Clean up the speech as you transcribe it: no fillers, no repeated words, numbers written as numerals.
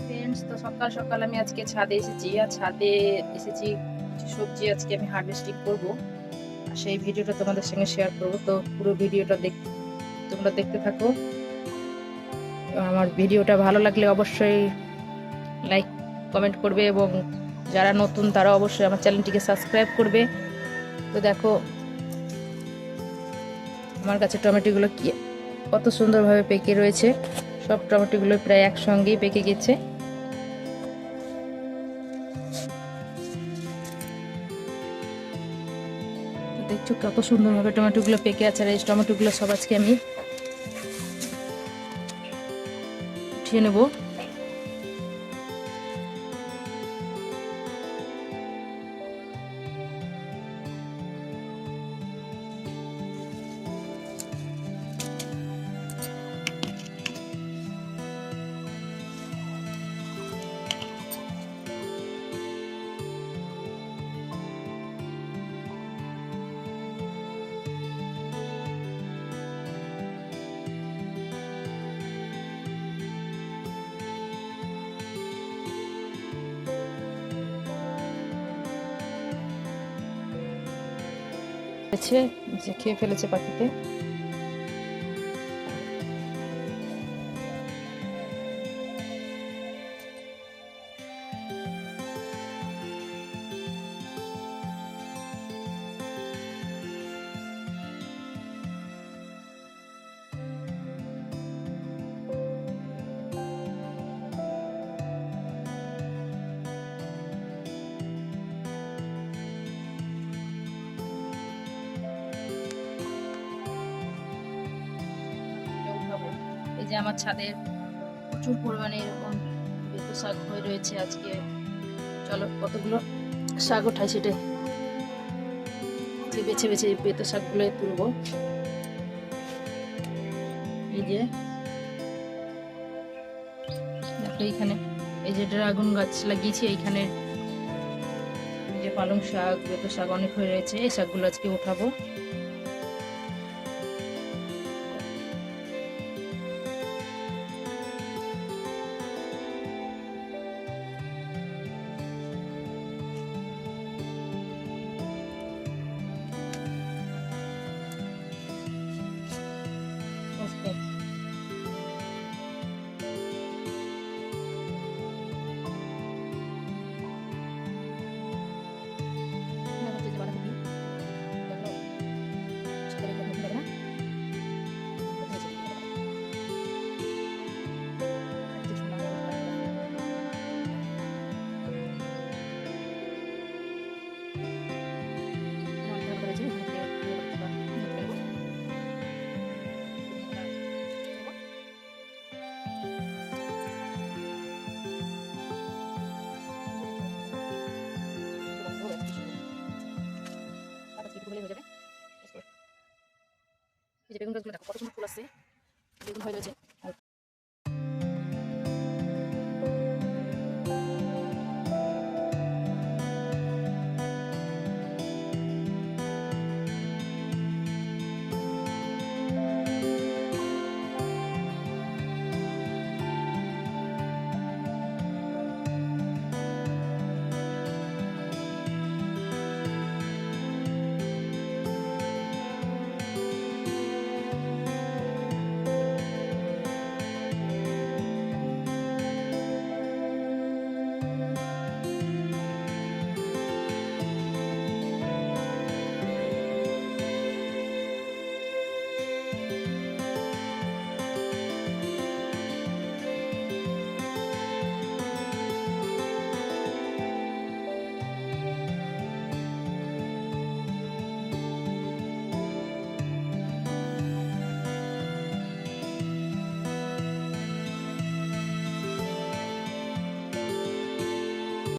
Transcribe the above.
Friends, তো সকাল সকাল আমি আজকে ছাদে এসেছি। আর ছাদে এসেছি কিছু সবজি আজকে আমি হারভেস্টিং করব, আর সেই ভিডিওটা তোমাদের সঙ্গে শেয়ার করব। তো পুরো ভিডিওটা তোমরা দেখতে থাকো। আমার ভিডিওটা ভালো লাগলে অবশ্যই লাইক কমেন্ট করবে, এবং যারা নতুন তারা অবশ্যই আমার চ্যানেলটিকে সাবস্ক্রাইব করবে। তো দেখো আমার কাছে টমেটোগুলো কি কত সুন্দরভাবে পেকে রয়েছে। সব টমেটোগুলো প্রায় একসঙ্গেই পেকে গেছে। দেখছো কত সুন্দরভাবে টমেটোগুলো পেকে আছে। আর এই টমেটোগুলো সব আজকে আমি উঠিয়ে নেব। যে খেয়ে ফেলেছে পাখিতে। এই যে আমার ছাদে প্রচুর পরিমাণে এরকম বেতো শাক হয়ে রয়েছে। আজকে চলো কতগুলো শাক ওঠাই সেটা বেছে বেছে বেতো শাকগুলো তুলবো। এই যে দেখো এইখানে এই যে ড্রাগন গাছ লাগিয়েছি, এইখানে এই যে পালং শাক বেতো শাক অনেক হয়ে রয়েছে। এই শাকগুলো আজকে উঠাবো। এই যে বেগুন গাছগুলো দেখো কত সুন্দর ফুল আসছে, বেগুন হয়ে রয়েছে।